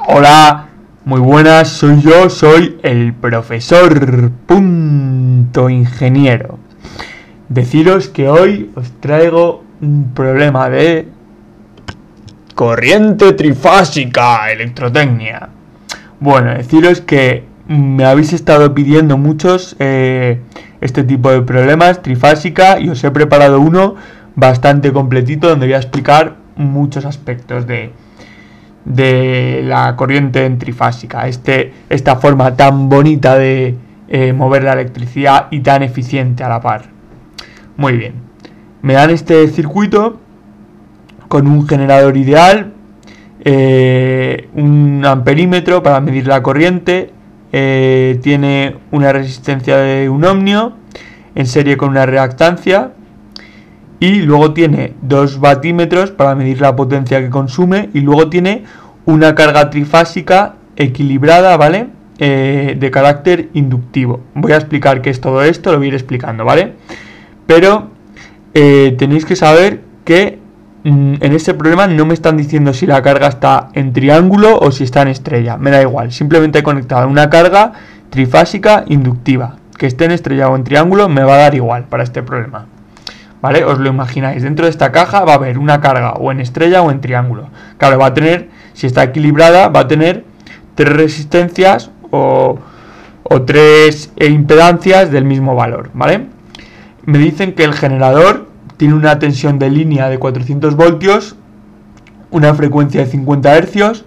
Hola. Muy buenas, soy el profesor Ingeniero. Deciros que hoy os traigo un problema de corriente trifásica, electrotecnia. Bueno, deciros que me habéis estado pidiendo muchos este tipo de problemas, trifásica, y os he preparado uno bastante completito donde voy a explicar muchos aspectos de la corriente trifásica, esta forma tan bonita de mover la electricidad y tan eficiente a la par. Muy bien, me dan este circuito con un generador ideal, un amperímetro para medir la corriente, tiene una resistencia de 1 ohmio en serie con una reactancia, y luego tiene 2 vatímetros para medir la potencia que consume, y luego tiene una carga trifásica equilibrada, ¿vale? De carácter inductivo. Voy a explicar qué es todo esto, lo voy a ir explicando, ¿vale? Pero tenéis que saber que en este problema no me están diciendo si la carga está en triángulo o si está en estrella. Me da igual, simplemente he conectado una carga trifásica inductiva. Que esté en estrella o en triángulo me va a dar igual para este problema, ¿vale? Os lo imagináis, dentro de esta caja va a haber una carga o en estrella o en triángulo. Claro, va a tener, si está equilibrada, va a tener 3 resistencias o 3 impedancias del mismo valor, ¿vale? Me dicen que el generador tiene una tensión de línea de 400 voltios, una frecuencia de 50 hercios,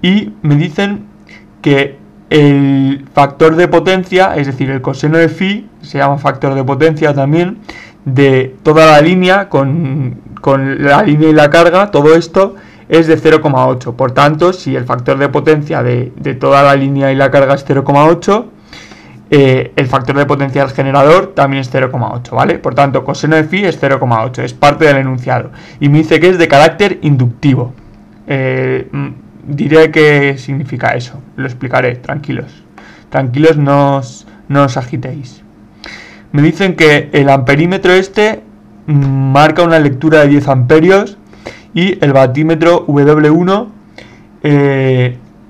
y me dicen que el factor de potencia, es decir, el coseno de phi, se llama factor de potencia también, de toda la línea, con la línea y la carga, todo esto es de 0,8. Por tanto, si el factor de potencia de toda la línea y la carga es 0,8, el factor de potencia del generador también es 0,8, ¿vale? Por tanto, coseno de phi es 0,8, es parte del enunciado. Y me dice que es de carácter inductivo. Diré qué significa eso, lo explicaré, tranquilos, no os agitéis. Me dicen que el amperímetro marca una lectura de 10 amperios y el vatímetro W1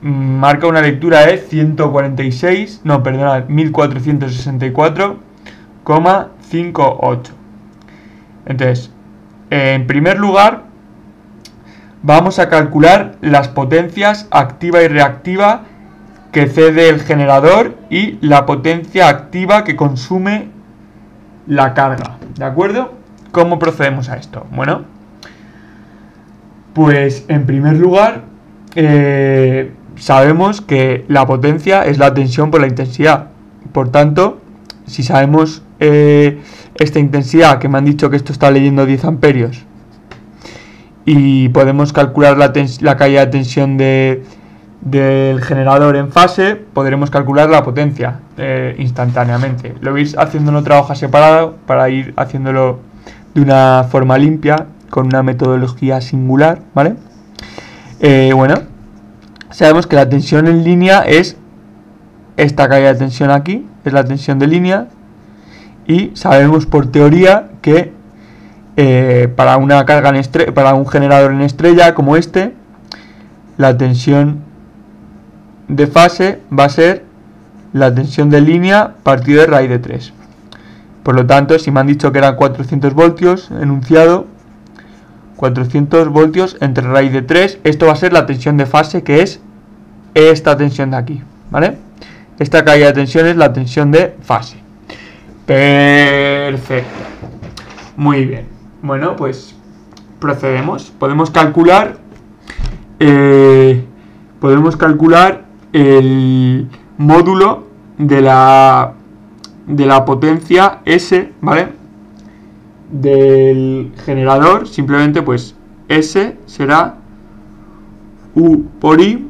marca una lectura de 1464,58. Entonces, en primer lugar, vamos a calcular las potencias activa y reactiva que cede el generador y la potencia activa que consume la carga, ¿de acuerdo? ¿Cómo procedemos a esto? Bueno, pues en primer lugar sabemos que la potencia es la tensión por la intensidad. Por tanto, si sabemos esta intensidad, que me han dicho que esto está leyendo 10 amperios, y podemos calcular la caída de tensión del generador en fase, podremos calcular la potencia instantáneamente. Lo veis haciendo en otra hoja separada para ir haciéndolo de una forma limpia, con una metodología singular, ¿vale? Bueno, sabemos que la tensión en línea es esta caída de tensión aquí, es la tensión de línea, y sabemos por teoría que para una carga para un generador en estrella como este, la tensión de fase va a ser la tensión de línea partido de raíz de 3. Por lo tanto, si me han dicho que eran 400 voltios enunciado, 400 voltios entre raíz de 3, esto va a ser la tensión de fase, que es esta tensión de aquí, ¿vale? Esta caída de tensión es la tensión de fase. Perfecto. Muy bien. Bueno, pues procedemos. Podemos calcular el módulo de la potencia S, ¿vale? Del generador. Simplemente pues S será U por I,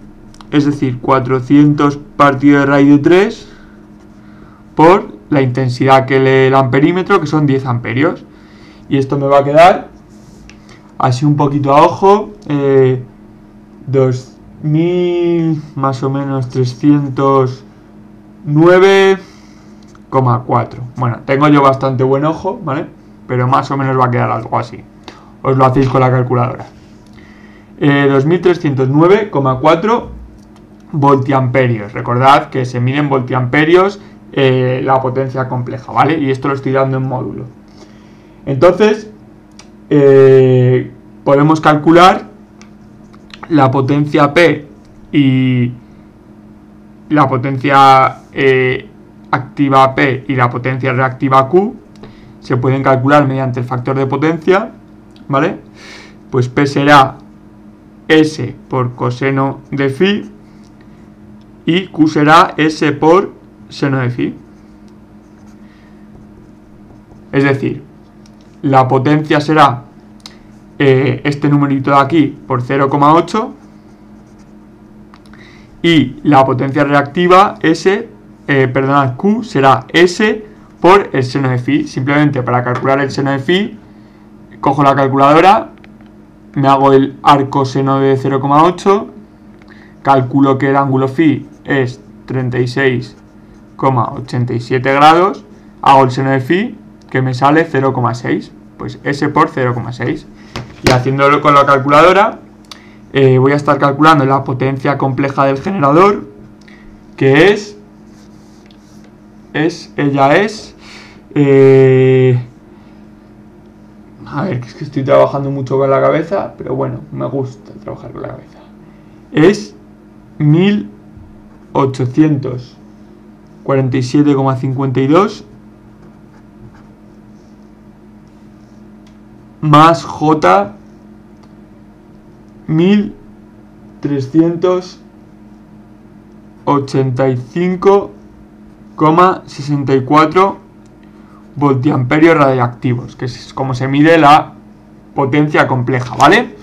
es decir, 400 partido de raíz de 3 por la intensidad que lee el amperímetro, que son 10 amperios. Y esto me va a quedar así un poquito a ojo, 2000 más o menos 309,4. Bueno, tengo yo bastante buen ojo, ¿vale? Pero más o menos va a quedar algo así. Os lo hacéis con la calculadora. 2309,4 voltiamperios. Recordad que se mide en voltiamperios la potencia compleja, ¿vale? Y esto lo estoy dando en módulo. Entonces, podemos calcular la potencia P y la potencia activa P y la potencia reactiva Q. Se pueden calcular mediante el factor de potencia, ¿vale? Pues P será S por coseno de phi y Q será S por seno de phi. Es decir, la potencia será este numerito de aquí por 0,8 y la potencia reactiva Q será S por el seno de phi. Simplemente para calcular el seno de phi cojo la calculadora, me hago el arcoseno de 0,8, calculo que el ángulo phi es 36,87 grados, hago el seno de phi que me sale 0,6, pues S por 0,6. Y haciéndolo con la calculadora voy a estar calculando la potencia compleja del generador, que a ver, que es que estoy trabajando mucho con la cabeza, pero bueno, me gusta trabajar con la cabeza. Es 1847,52 más J 1385,64 voltiamperios radiactivos, que es como se mide la potencia compleja, ¿vale?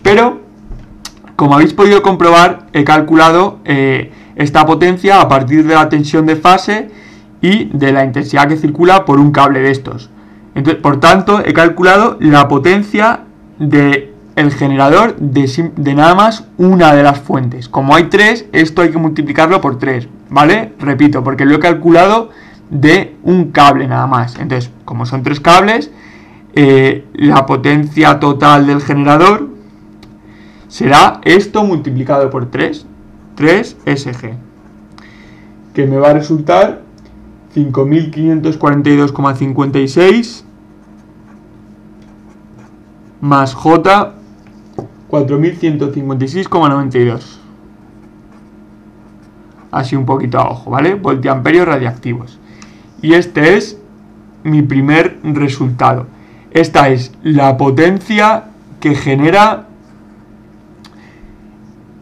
Pero, como habéis podido comprobar, he calculado esta potencia a partir de la tensión de fase y de la intensidad que circula por un cable de estos. Entonces, por tanto, he calculado la potencia del generador de nada más una de las fuentes. Como hay tres, esto hay que multiplicarlo por 3, ¿vale? Repito, porque lo he calculado de un cable nada más. Entonces, como son 3 cables, la potencia total del generador será esto multiplicado por 3 SG, que me va a resultar 5542,56 más J 4156,92. Así un poquito a ojo, ¿vale? Voltiamperios radiactivos. Y este es mi primer resultado. Esta es la potencia que genera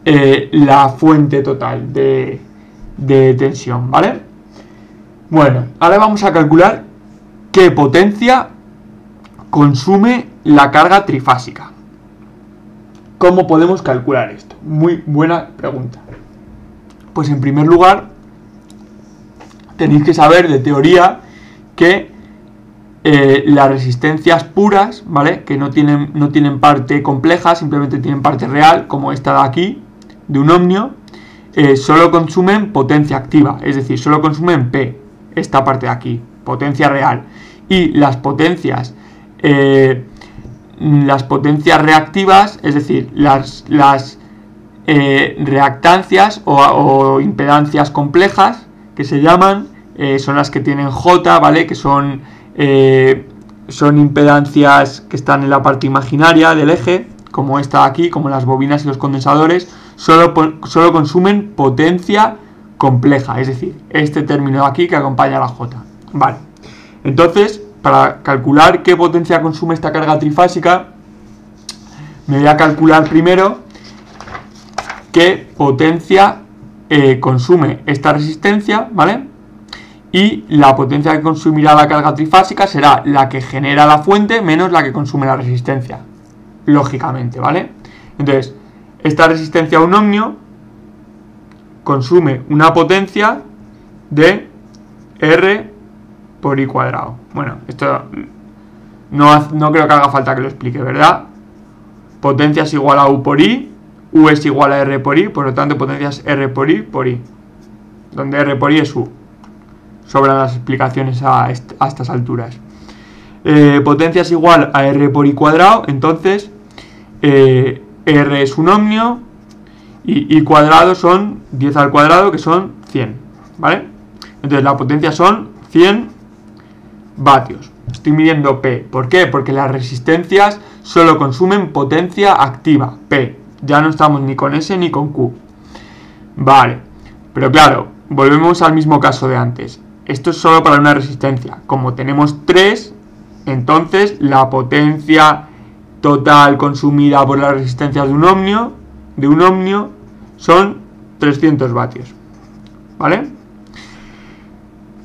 la fuente total de tensión, ¿vale? Bueno, ahora vamos a calcular qué potencia consume la carga trifásica. ¿Cómo podemos calcular esto? Muy buena pregunta. Pues en primer lugar, tenéis que saber de teoría que las resistencias puras, ¿vale? Que no tienen parte compleja, simplemente tienen parte real, como esta de aquí, de un ohmio, solo consumen potencia activa, es decir, solo consumen P, esta parte de aquí, potencia real. Y las potencias reactivas, es decir, las reactancias o impedancias complejas, que se llaman, son las que tienen J, ¿vale? Que son impedancias que están en la parte imaginaria del eje, como esta de aquí, como las bobinas y los condensadores, solo consumen potencia compleja, es decir, este término de aquí que acompaña a la J. Vale, entonces, para calcular qué potencia consume esta carga trifásica, me voy a calcular primero qué potencia consume esta resistencia, ¿vale? Y la potencia que consumirá la carga trifásica será la que genera la fuente menos la que consume la resistencia, lógicamente, ¿vale? Entonces, esta resistencia a un ohmio consume una potencia de R por I cuadrado. Bueno, esto no creo que haga falta que lo explique, ¿verdad? Potencia es igual a U por I, U es igual a R por I, por lo tanto potencia es R por I, donde R por I es U. Sobran las explicaciones a estas alturas. Potencia es igual a R por I cuadrado, entonces R es un ohmio y I cuadrado son 10 al cuadrado, que son 100, ¿vale? Entonces la potencia son 100 vatios. Estoy midiendo P. ¿Por qué? Porque las resistencias solo consumen potencia activa, P. Ya no estamos ni con S ni con Q. Vale, pero claro, volvemos al mismo caso de antes. Esto es solo para una resistencia. Como tenemos 3, entonces la potencia total consumida por las resistencias de un ohmio son 300 vatios. ¿Vale?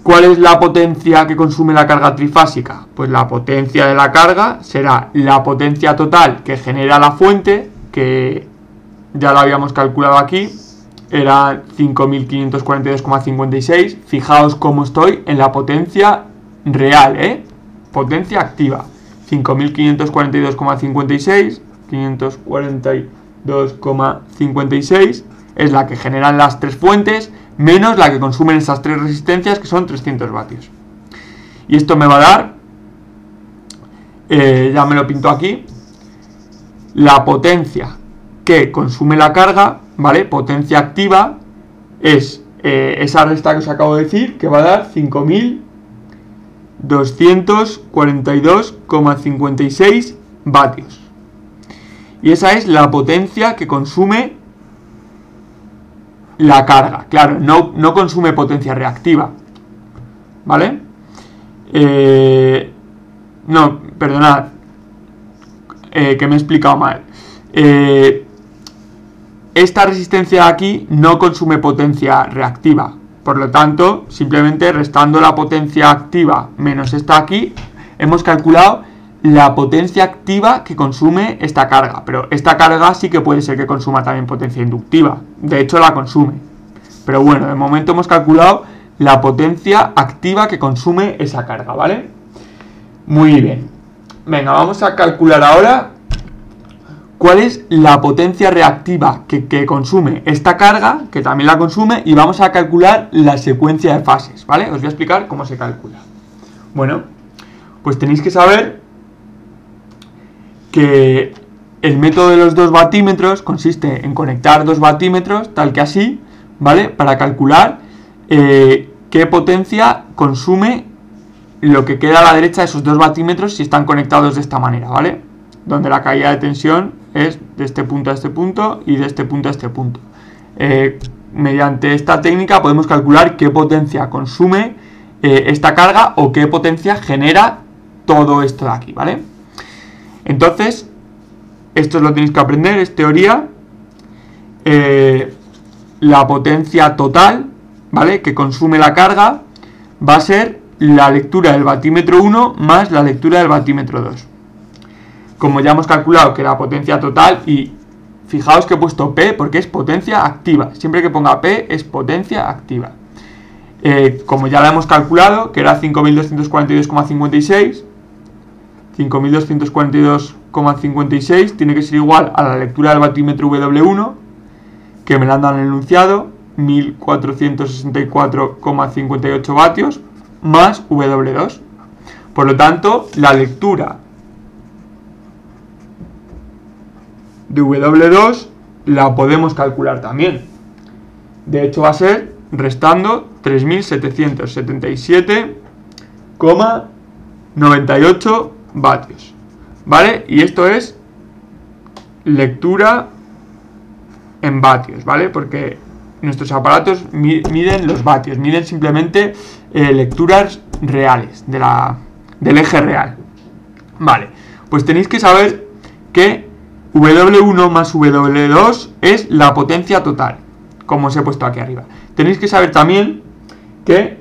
¿Cuál es la potencia que consume la carga trifásica? Pues la potencia de la carga será la potencia total que genera la fuente, que ya la habíamos calculado aquí, era 5.542,56. Fijaos cómo estoy en la potencia real, potencia activa. 5.542,56, 542,56 es la que generan las tres fuentes, menos la que consumen esas tres resistencias, que son 300 vatios. Y esto me va a dar, ya me lo pinto aquí, la potencia que consume la carga, ¿vale? Potencia activa es esa resta que os acabo de decir, que va a dar 5.242,56 vatios. Y esa es la potencia que consume la carga. Claro, no consume potencia reactiva, ¿vale? No, perdonad, que me he explicado mal. Esta resistencia de aquí no consume potencia reactiva. Por lo tanto, simplemente restando la potencia activa menos esta aquí, hemos calculado la potencia activa que consume esta carga. Pero esta carga sí que puede ser que consuma también potencia inductiva. De hecho, la consume. Pero bueno, de momento hemos calculado la potencia activa que consume esa carga, ¿vale? Muy bien. Venga, vamos a calcular ahora cuál es la potencia reactiva que consume esta carga, que también la consume, y vamos a calcular la secuencia de fases, ¿vale? Os voy a explicar cómo se calcula. Bueno, pues tenéis que saber que el método de los 2 batímetros consiste en conectar 2 batímetros, tal que así, ¿vale? Para calcular qué potencia consume lo que queda a la derecha de esos 2 batímetros si están conectados de esta manera, ¿vale? Donde la caída de tensión es de este punto a este punto y de este punto a este punto. Mediante esta técnica podemos calcular qué potencia consume esta carga o qué potencia genera todo esto de aquí, ¿vale? Entonces, esto lo tenéis que aprender, es teoría. La potencia total, ¿vale?, que consume la carga va a ser la lectura del batímetro 1 más la lectura del batímetro 2. Como ya hemos calculado que la potencia total, y fijaos que he puesto P porque es potencia activa, siempre que ponga P es potencia activa. Como ya la hemos calculado, que era 5.242,56, 5.242,56 tiene que ser igual a la lectura del batímetro W1, que me la han dado en el enunciado, 1.464,58 vatios, más W2. Por lo tanto, la lectura de W2 la podemos calcular también. De hecho, va a ser restando 3.777,98 vatios, ¿vale? Y esto es lectura en vatios, ¿vale? Porque nuestros aparatos miden los vatios, miden simplemente lecturas reales del eje real. Vale, pues tenéis que saber que W1 más W2 es la potencia total, como os he puesto aquí arriba. Tenéis que saber también que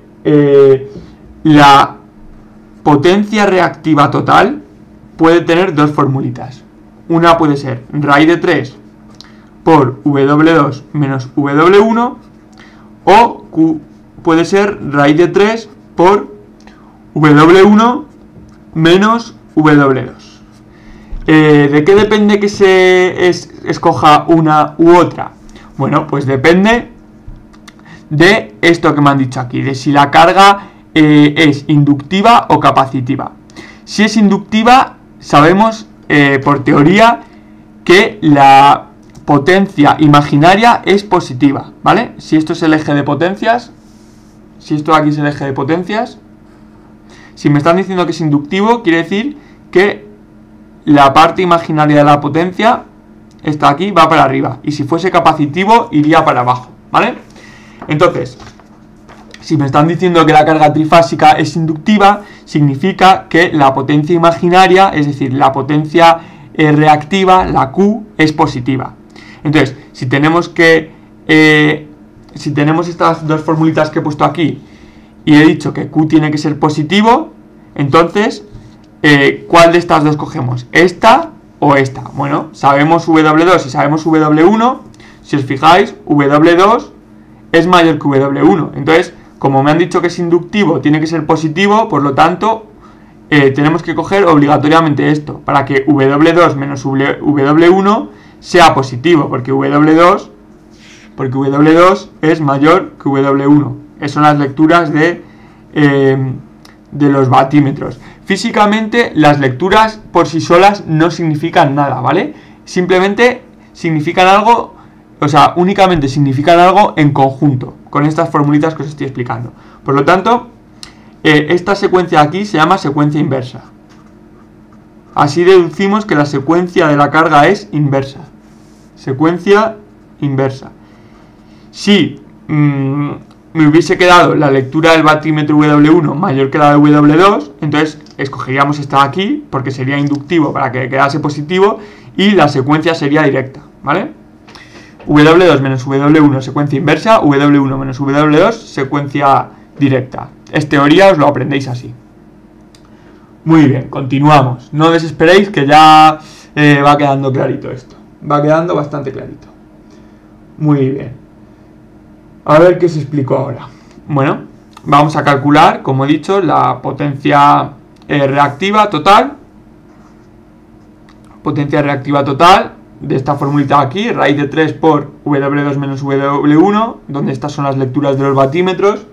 la potencia reactiva total puede tener dos formulitas. Una puede ser raíz de 3 por W2 menos W1, o puede ser raíz de 3 por W1 menos W2. ¿De qué depende que se escoja una u otra? Bueno, pues depende de esto que me han dicho aquí, de si la carga es inductiva o capacitiva. Si es inductiva, sabemos por teoría que la potencia imaginaria es positiva, ¿vale? Si esto es el eje de potencias, si esto de aquí es el eje de potencias, si me están diciendo que es inductivo, quiere decir que la parte imaginaria de la potencia, esta aquí, va para arriba. Y si fuese capacitivo, iría para abajo, ¿vale? Entonces, si me están diciendo que la carga trifásica es inductiva, significa que la potencia imaginaria, es decir, la potencia reactiva, la Q, es positiva. Entonces, si tenemos estas dos formulitas que he puesto aquí y he dicho que Q tiene que ser positivo, entonces, ¿cuál de estas dos cogemos? ¿Esta o esta? Bueno, sabemos W2 y sabemos W1. Si os fijáis, W2 es mayor que W1. Entonces, como me han dicho que es inductivo, tiene que ser positivo, por lo tanto, tenemos que coger obligatoriamente esto, para que W2 menos W1 sea positivo, porque W2 es mayor que W1. Esas son las lecturas de los batímetros. Físicamente, las lecturas por sí solas no significan nada, ¿vale? Simplemente significan algo, o sea, únicamente significan algo en conjunto, con estas formulitas que os estoy explicando. Por lo tanto, esta secuencia aquí se llama secuencia inversa. Así deducimos que la secuencia de la carga es inversa. Secuencia inversa. Si me hubiese quedado la lectura del batímetro W1 mayor que la de W2, entonces escogeríamos esta de aquí, porque sería inductivo para que quedase positivo, y la secuencia sería directa, ¿vale? W2 menos W1, secuencia inversa, W1 menos W2, secuencia directa. Es teoría, os lo aprendéis así. Muy bien, continuamos. No desesperéis que ya va quedando clarito esto. Va quedando bastante clarito. Muy bien. A ver qué os explico ahora. Bueno, vamos a calcular, como he dicho, la potencia reactiva total. Potencia reactiva total de esta formulita aquí, raíz de 3 por W2 menos W1, donde estas son las lecturas de los batímetros.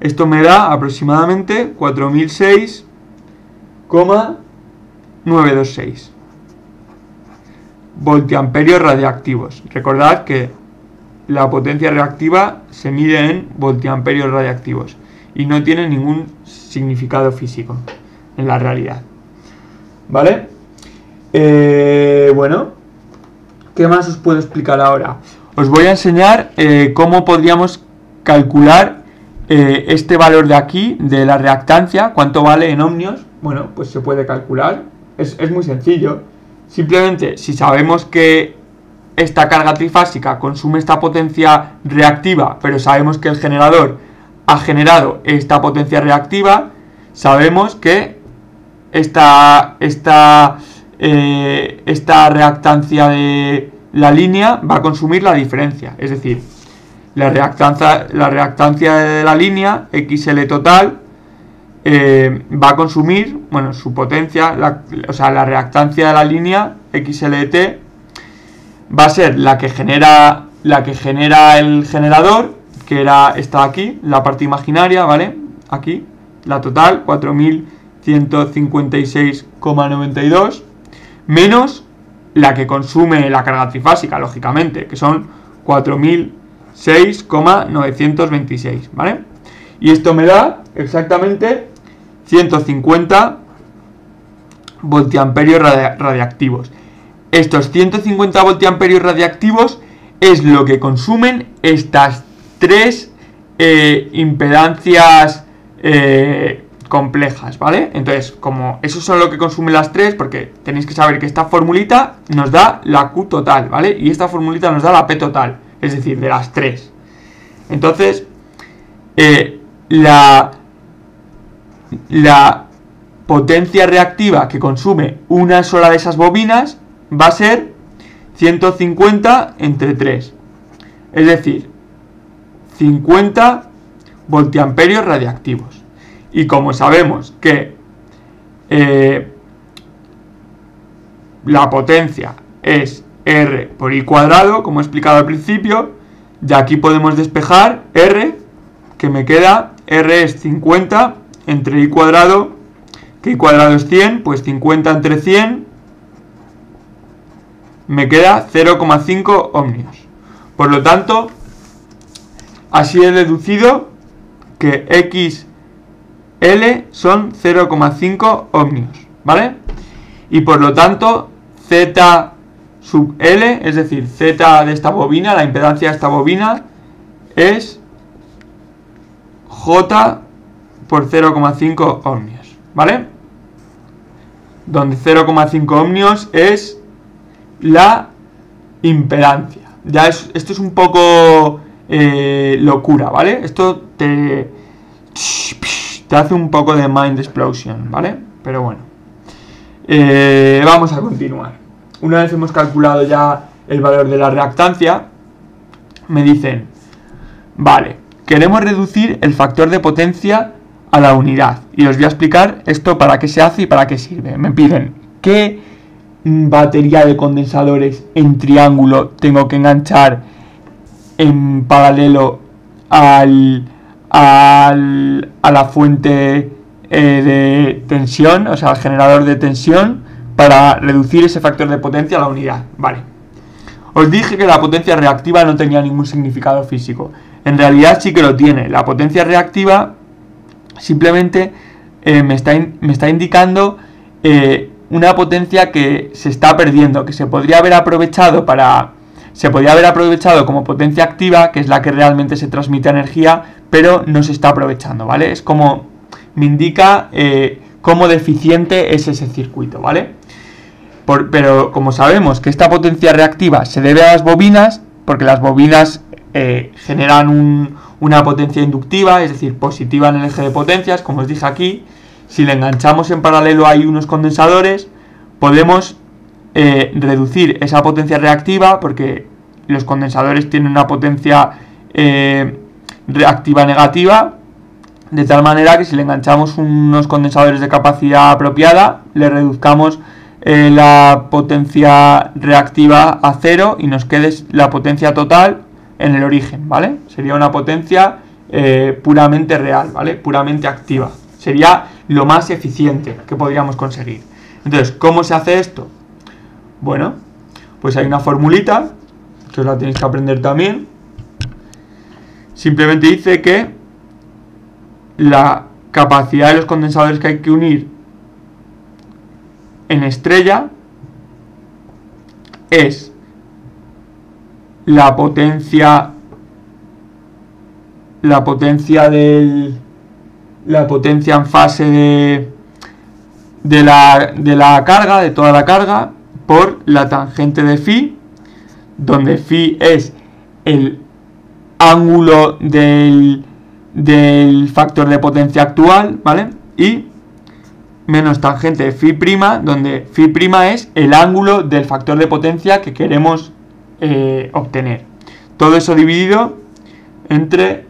Esto me da aproximadamente 4006,926 voltiamperios radiactivos. Recordad que la potencia reactiva se mide en voltiamperios radiactivos y no tiene ningún significado físico en la realidad. ¿Vale? Bueno, ¿qué más os puedo explicar ahora? Os voy a enseñar cómo podríamos calcular este valor de aquí, de la reactancia, cuánto vale en ohmios. Bueno, pues se puede calcular. Es muy sencillo. Simplemente, si sabemos que esta carga trifásica consume esta potencia reactiva, pero sabemos que el generador ha generado esta potencia reactiva, sabemos que esta reactancia de la línea va a consumir la diferencia. Es decir, la reactancia de la línea, XL total, va a consumir, bueno, su potencia, o sea, la reactancia de la línea, XLT, va a ser la que genera el generador, que era esta de aquí, la parte imaginaria, ¿vale? Aquí, la total, 4156,92, menos la que consume la carga trifásica, lógicamente, que son 4006,926, ¿vale? Y esto me da exactamente 150 voltiamperios radiactivos. Estos 150 voltiamperios radiactivos es lo que consumen estas tres impedancias complejas, ¿vale? Entonces, como esos son lo que consumen las tres, porque tenéis que saber que esta formulita nos da la Q total, ¿vale? Y esta formulita nos da la P total, es decir, de las tres. Entonces, la potencia reactiva que consume una sola de esas bobinas va a ser 150 entre 3, es decir, 50 voltiamperios radiactivos. Y como sabemos que la potencia es R por I cuadrado, como he explicado al principio, de aquí podemos despejar R, que me queda, R es 50 entre I cuadrado, que I cuadrado es 100, pues 50 entre 100 me queda 0,5 ohmios. Por lo tanto, así he deducido que XL son 0,5 ohmios, ¿vale? Y por lo tanto, Z sub L, es decir, Z de esta bobina, la impedancia de esta bobina, es J por 0,5 ohmios, ¿vale? Donde 0,5 ohmios es la impedancia. Ya esto es un poco locura, ¿vale? Esto te hace un poco de mind explosion, ¿vale? Pero bueno, vamos a continuar. Una vez hemos calculado ya el valor de la reactancia, me dicen, vale, queremos reducir el factor de potencia a la unidad. Y os voy a explicar esto para qué se hace y para qué sirve. Me piden qué batería de condensadores en triángulo tengo que enganchar en paralelo a la fuente de tensión, o sea, al generador de tensión, para reducir ese factor de potencia a la unidad. Vale. Os dije que la potencia reactiva no tenía ningún significado físico. En realidad sí que lo tiene. La potencia reactiva simplemente me está indicando una potencia que se está perdiendo, que se podría haber aprovechado como potencia activa, que es la que realmente se transmite energía, pero no se está aprovechando, ¿vale? Es como me indica cómo deficiente es ese circuito, ¿vale? Pero como sabemos que esta potencia reactiva se debe a las bobinas, porque las bobinas generan una potencia inductiva, es decir, positiva en el eje de potencias, como os dije aquí. Si le enganchamos en paralelo ahí unos condensadores, podemos reducir esa potencia reactiva, porque los condensadores tienen una potencia reactiva negativa, de tal manera que si le enganchamos unos condensadores de capacidad apropiada, le reduzcamos la potencia reactiva a 0 y nos quede la potencia total en el origen, ¿vale? Sería una potencia puramente real, ¿vale? Puramente activa. Sería lo más eficiente que podríamos conseguir. Entonces, ¿cómo se hace esto? Bueno, pues hay una formulita, que os la tenéis que aprender también. Simplemente dice que la capacidad de los condensadores que hay que unir en estrella es la potencia en fase de la carga, de toda la carga, por la tangente de phi, donde phi es el ángulo del factor de potencia actual, ¿vale? Y menos tangente de phi prima, donde phi prima es el ángulo del factor de potencia que queremos obtener. Todo eso dividido entre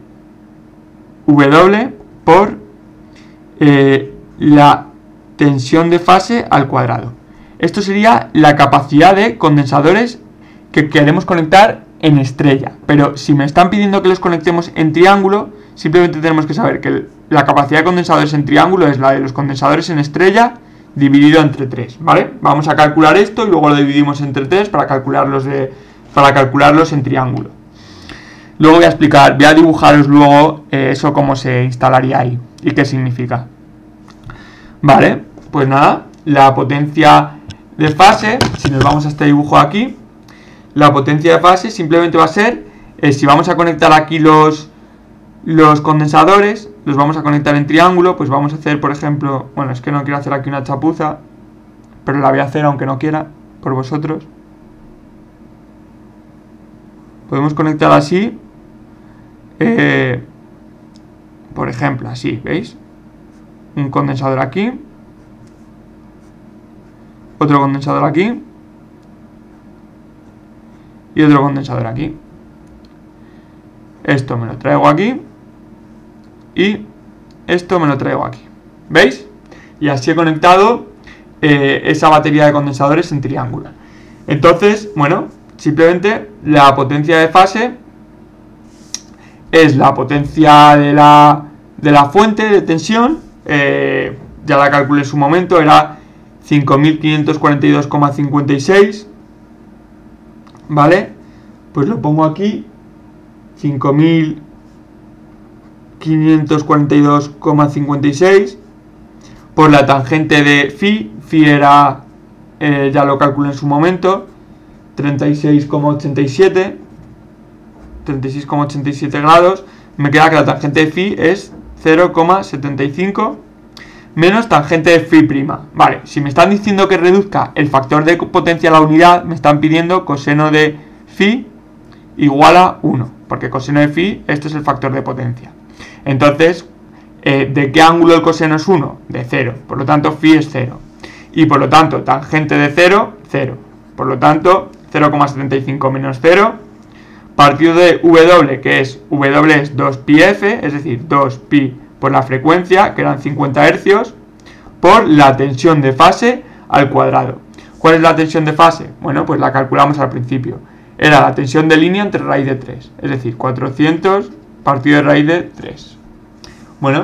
W por la tensión de fase al cuadrado. Esto sería la capacidad de condensadores que queremos conectar en estrella. Pero si me están pidiendo que los conectemos en triángulo, simplemente tenemos que saber que la capacidad de condensadores en triángulo es la de los condensadores en estrella dividido entre 3, ¿vale? Vamos a calcular esto y luego lo dividimos entre 3 para calcularlos en triángulo. Luego voy a dibujaros luego eso cómo se instalaría ahí y qué significa. Vale, pues nada, la potencia de fase, si nos vamos a este dibujo aquí, la potencia de fase simplemente va a ser, si vamos a conectar aquí los condensadores, los vamos a conectar en triángulo, pues vamos a hacer, por ejemplo, bueno, es que no quiero hacer aquí una chapuza, pero la voy a hacer aunque no quiera, por vosotros. Podemos conectar así, por ejemplo, así, ¿veis? Un condensador aquí, otro condensador aquí y otro condensador aquí. Esto me lo traigo aquí y esto me lo traigo aquí, ¿veis? Y así he conectado esa batería de condensadores en triángulo. Entonces, bueno, simplemente la potencia de fase es la potencia de la fuente de tensión, ya la calculé en su momento, era 5542,56 ¿vale? Pues lo pongo aquí, 5542,56 por la tangente de phi. Phi era, ya lo calculé en su momento, 36,87 grados. Me queda que la tangente de phi es 0,75 menos tangente de phi prima. Vale, si me están diciendo que reduzca el factor de potencia a la unidad, me están pidiendo coseno de phi igual a 1, porque coseno de phi, este es el factor de potencia. Entonces, ¿de qué ángulo el coseno es 1? De 0, por lo tanto phi es 0. Y por lo tanto, tangente de 0, 0. Por lo tanto, 0,75 menos 0, partido de W, que es W es 2πf, es decir, 2pi por la frecuencia, que eran 50 Hz, por la tensión de fase al cuadrado. ¿Cuál es la tensión de fase? Bueno, pues la calculamos al principio. Era la tensión de línea entre raíz de 3, es decir, 400 partido de raíz de 3. Bueno,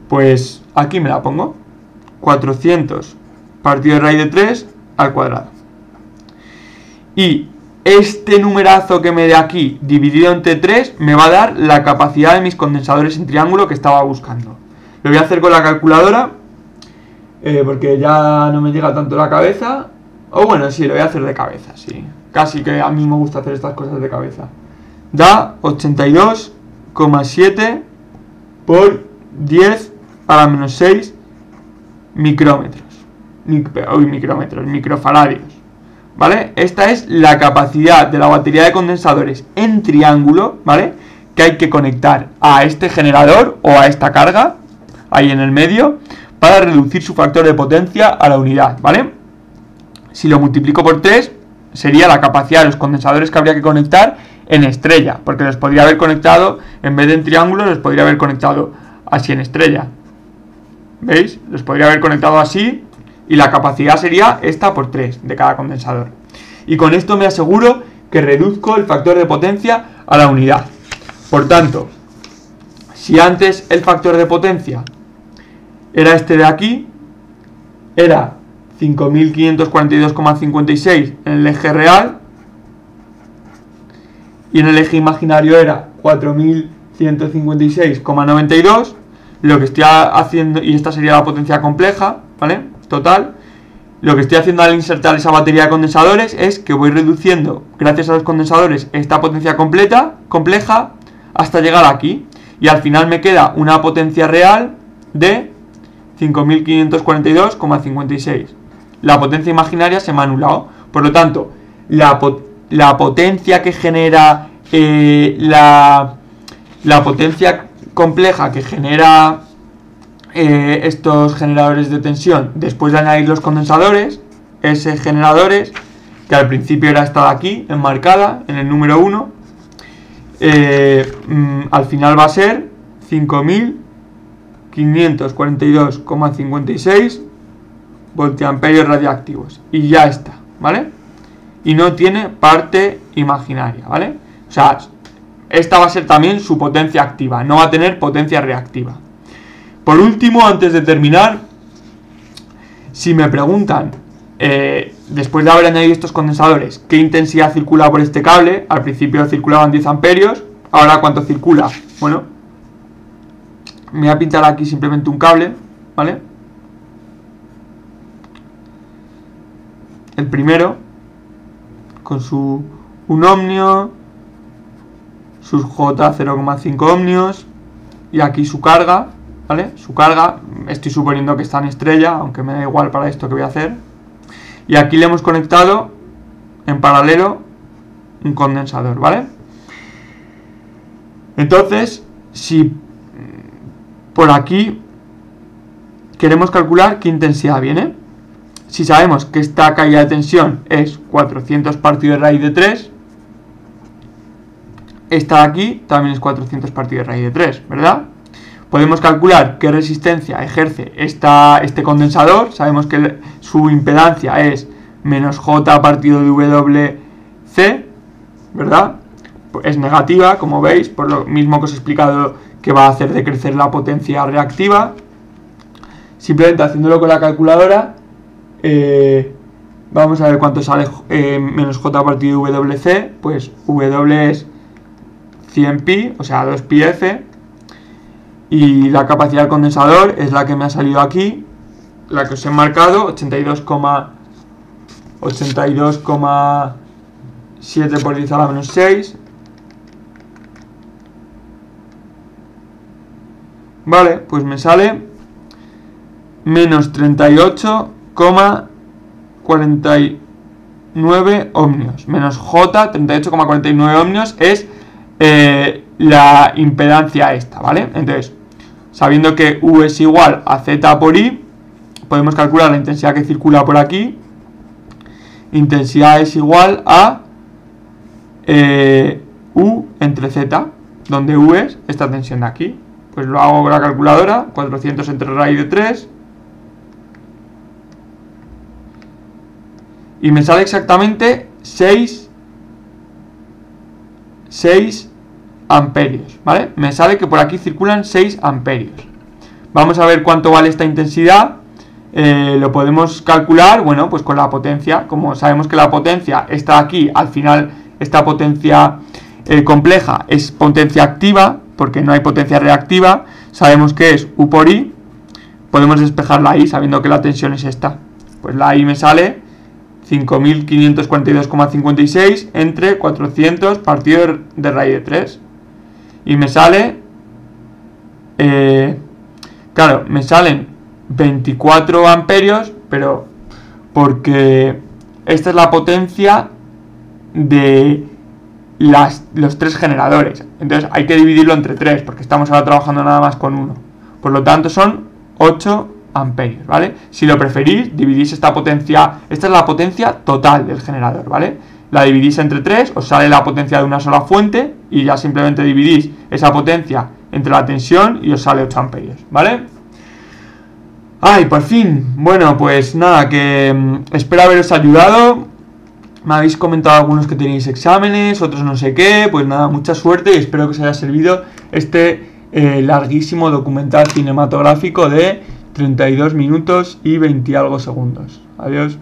pues aquí me la pongo. 400 partido de raíz de 3 al cuadrado. Y este numerazo que me dé aquí dividido entre 3 me va a dar la capacidad de mis condensadores en triángulo que estaba buscando. Lo voy a hacer con la calculadora porque ya no me llega tanto la cabeza. O bueno, sí, lo voy a hacer de cabeza, sí. Casi que a mí me gusta hacer estas cosas de cabeza. Da 82,7 por 10 a la menos 6 microfaradios. ¿Vale? Esta es la capacidad de la batería de condensadores en triángulo, ¿vale? Que hay que conectar a este generador o a esta carga, ahí en el medio, para reducir su factor de potencia a la unidad, ¿vale? Si lo multiplico por 3, sería la capacidad de los condensadores que habría que conectar en estrella, porque los podría haber conectado, en vez de en triángulo, los podría haber conectado así en estrella. ¿Veis? Los podría haber conectado así. Y la capacidad sería esta por 3 de cada condensador. Y con esto me aseguro que reduzco el factor de potencia a la unidad. Por tanto, si antes el factor de potencia era este de aquí, era 5542,56 en el eje real, y en el eje imaginario era 4156,92, lo que estoy haciendo, y esta sería la potencia compleja, ¿vale? Total, lo que estoy haciendo al insertar esa batería de condensadores es que voy reduciendo, gracias a los condensadores, esta potencia compleja, hasta llegar aquí. Y al final me queda una potencia real de 5542,56. La potencia imaginaria se me ha anulado. Por lo tanto, la potencia que genera, la potencia compleja que genera estos generadores de tensión después de añadir los condensadores, esos generadores, que al principio era esta de aquí, enmarcada en el número 1, al final va a ser 5542,56 voltiamperios radiactivos. Y ya está, ¿vale? Y no tiene parte imaginaria, ¿vale? O sea, esta va a ser también su potencia activa, no va a tener potencia reactiva. Por último, antes de terminar, si me preguntan, después de haber añadido estos condensadores, ¿qué intensidad circula por este cable? Al principio circulaban 10 amperios, ahora ¿cuánto circula? Bueno, me voy a pintar aquí simplemente un cable, ¿vale? El primero, con su 1 ohmio, sus J 0,5 ohmios, y aquí su carga, ¿vale? Su carga, estoy suponiendo que está en estrella, aunque me da igual para esto que voy a hacer. Y aquí le hemos conectado en paralelo un condensador, ¿vale? Entonces, si por aquí queremos calcular qué intensidad viene, si sabemos que esta caída de tensión es 400 partido de raíz de 3, esta de aquí también es 400 partido de raíz de 3, ¿verdad? Podemos calcular qué resistencia ejerce este condensador. Sabemos que su impedancia es menos J partido de WC, ¿verdad? Es negativa, como veis, por lo mismo que os he explicado que va a hacer decrecer la potencia reactiva. Simplemente haciéndolo con la calculadora, Vamos a ver cuánto sale menos J partido WC. Pues W es 100pi, o sea 2πf. Y la capacidad del condensador es la que me ha salido aquí, la que os he marcado, 82,7 por 10 a la menos 6. Vale, pues me sale menos 38,49 ohmios. Menos J, 38,49 ohmios es la impedancia esta, ¿vale? Entonces, sabiendo que U es igual a Z por I, podemos calcular la intensidad que circula por aquí. Intensidad es igual a U entre Z, donde U es esta tensión de aquí. Pues lo hago con la calculadora, 400 entre raíz de 3. Y me sale exactamente 6 amperios, ¿vale? Me sale que por aquí circulan 6 amperios. Vamos a ver cuánto vale esta intensidad. Lo podemos calcular, bueno, pues con la potencia. Como sabemos que la potencia está aquí, al final esta potencia compleja es potencia activa, porque no hay potencia reactiva. Sabemos que es U por I. Podemos despejar la I sabiendo que la tensión es esta. Pues la I me sale 5.542,56 entre 400 partido de raíz de 3. Y me sale, claro, me salen 24 amperios, pero porque esta es la potencia de los 3 generadores. Entonces hay que dividirlo entre 3, porque estamos ahora trabajando nada más con 1. Por lo tanto son 8 amperios, ¿vale? Si lo preferís, dividís esta potencia, esta es la potencia total del generador, ¿vale? La dividís entre 3, os sale la potencia de una sola fuente y ya simplemente dividís esa potencia entre la tensión y os sale 8 amperios, ¿vale? ¡Ay, por fin! Bueno, pues nada, que espero haberos ayudado. Me habéis comentado algunos que tenéis exámenes, otros no sé qué. Pues nada, mucha suerte y espero que os haya servido este larguísimo documental cinematográfico de 32 minutos y 20 y algo segundos. Adiós.